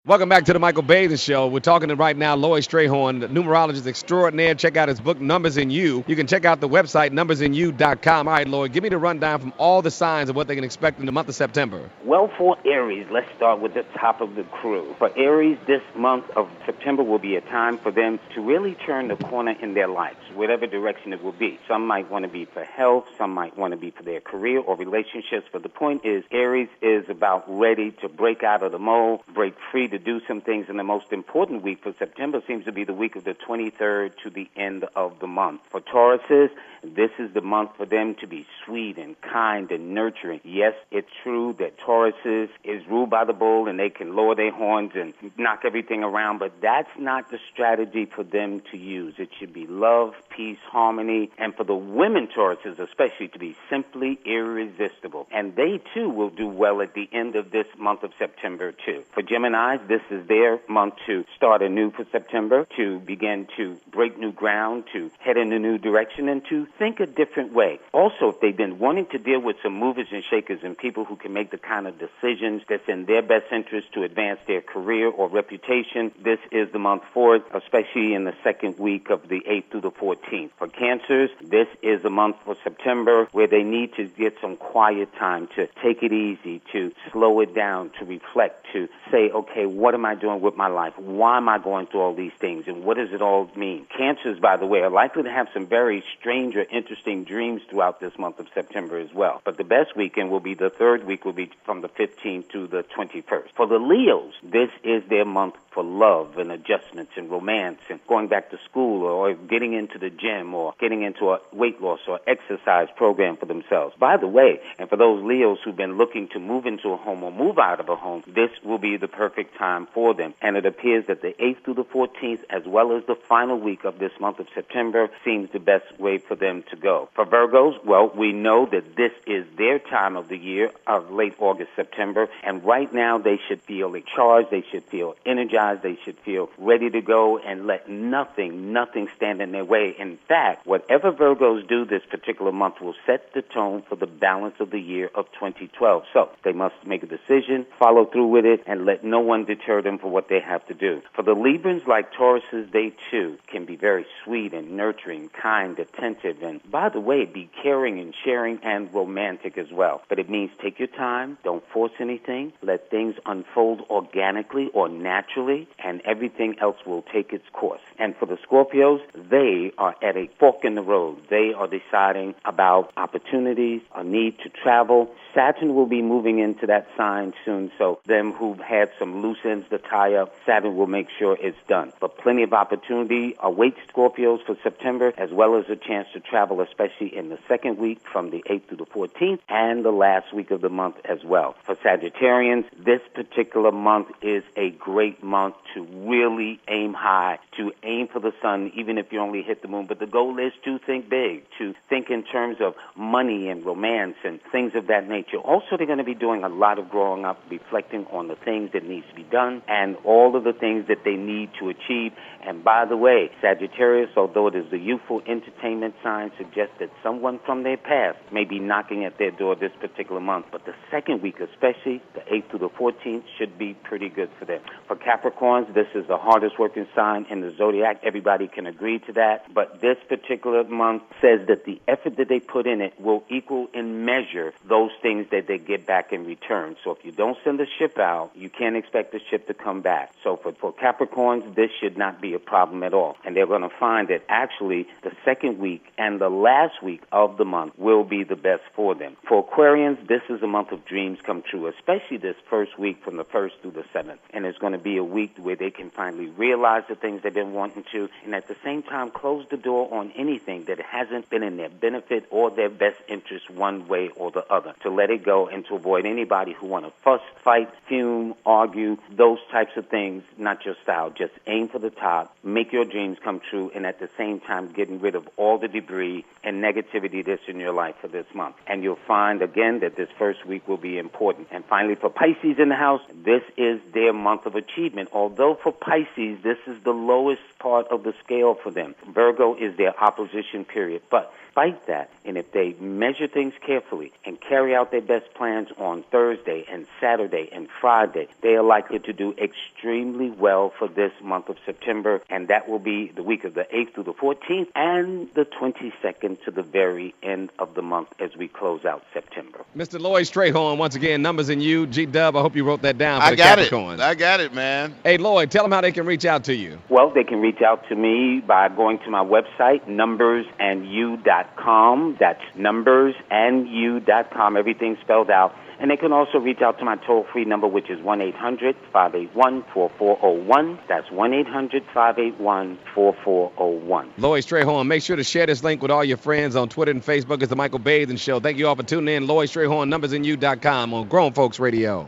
Welcome back to the Michael Baisden Show. We're talking to right now Lloyd Strayhorn, numerologist extraordinaire. Check out his book, Numbers in You. You can check out the website, numbersinyou.com. All right, Lloyd, give me the rundown from all the signs of what they can expect in the month of September. Well, for Aries, let's start with the top of the crew. For Aries, this month of September will be a time for them to really turn the corner in their lives, whatever direction it will be. Some might want to be for health, some might want to be for their career or relationships, but the point is, Aries is about ready to break out of the mold, break free to do some things, and the most important week for September seems to be the week of the 23rd to the end of the month. For Tauruses, this is the month for them to be sweet and kind and nurturing. Yes, it's true that Tauruses is ruled by the bull and they can lower their horns and knock everything around, but that's not the strategy for them to use. It should be love, peace, harmony, and for the women Tauruses especially to be simply irresistible. And they too will do well at the end of this month of September too. For Geminis, this is their month to start anew for September, to begin to break new ground, to head in a new direction, and to think a different way. Also, if they've been wanting to deal with some movers and shakers and people who can make the kind of decisions that's in their best interest to advance their career or reputation, this is the month for it, especially in the second week of the 8th through the 14th. For Cancers, this is a month for September where they need to get some quiet time, to take it easy, to slow it down, to reflect, to say, okay, what am I doing with my life? Why am I going through all these things? And what does it all mean? Cancers, by the way, are likely to have some very strange or interesting dreams throughout this month of September as well. But the best weekend will be the third week, will be from the 15th to the 21st. For the Leos, this is their month for love and adjustments and romance and going back to school or getting into the gym or getting into a weight loss or exercise program for themselves. By the way, and for those Leos who've been looking to move into a home or move out of a home, this will be the perfect time for them. And it appears that the 8th through the 14th, as well as the final week of this month of September, seems the best way for them to go. For Virgos, well, we know that this is their time of the year of late August, September, and right now they should feel charged, they should feel energized, they should feel ready to go and let nothing stand in their way. In fact, whatever Virgos do this particular month will set the tone for the balance of the year of 2012. So they must make a decision, follow through with it, and let no one deter them for what they have to do. For the Librans, like Tauruses, they too can be very sweet and nurturing, kind, attentive, and by the way, be caring and sharing and romantic as well. But it means take your time, don't force anything, let things unfold organically or naturally, and everything else will take its course. And for the Scorpios, they are at a fork in the road. They are deciding about opportunities, a need to travel. Saturn will be moving into that sign soon, so them who've had some loose ends to tie up, Saturn will make sure it's done. But plenty of opportunity awaits Scorpios for September, as well as a chance to travel, especially in the second week from the 8th to the 14th, and the last week of the month as well. For Sagittarians, this particular month is a great month to really aim high, to aim for the sun, even if you only hit the moon. But the goal is to think big, to think in terms of money and romance and things of that nature. Also, they're going to be doing a lot of growing up, reflecting on the things that needs to be done and all of the things that they need to achieve. And by the way, Sagittarius, although it is the youthful entertainment sign, suggests that someone from their past may be knocking at their door this particular month. But the second week, especially the 8th through the 14th, should be pretty good for them. For Capricorns, this is the hardest working sign in the zodiac. Everybody can agree to that. But this particular month says that the effort that they put in it will equal in measure those things that they get back in return. So if you don't send the ship out, you can't expect the ship to come back. So for Capricorns, this should not be a problem at all. And they're going to find that actually the second week and the last week of the month will be the best for them. For Aquarians, this is a month of dreams come true, especially this first week from the 1st through the 7th. And it's going to be a week where they can finally realize the things they've been wanting to, and at the same time close the door on anything that hasn't been in their benefit or their best interest one way or the other. To let it go and to avoid anybody who want to fuss, fight, fume, argue, those types of things, not your style. Just aim for the top, make your dreams come true, and at the same time getting rid of all the debris and negativity that's in your life for this month. And you'll find, again, that this first week will be important. And finally, for Pisces in the house, this is their month of achievement. Although for Pisces, this is the lowest part of the scale for them. Virgo is their opposition period. But despite that, and if they measure things carefully and carry out their best plans on Thursday and Saturday and Friday, they are likely to do extremely well for this month of September, and that will be the week of the 8th through the 14th and the 22nd to the very end of the month as we close out September. Mr. Lloyd Strayhorn, once again, numbers in you. G-Dub, I hope you wrote that down for the Capricorns. I got it, man. Hey, Lloyd, tell them how they can reach out to you. Well, they can reach out to me by going to my website, numbersandyou.com. That's numbersandyou.com, everything spelled out. And they can also reach out to my toll-free number, which is 1-800-581-4401. That's 1-800-581-4401. Lloyd Strayhorn, make sure to share this link with all your friends on Twitter and Facebook. It's the Michael Baisden Show. Thank you all for tuning in. Lloyd Strayhorn, numbersandyou.com on Grown Folks Radio.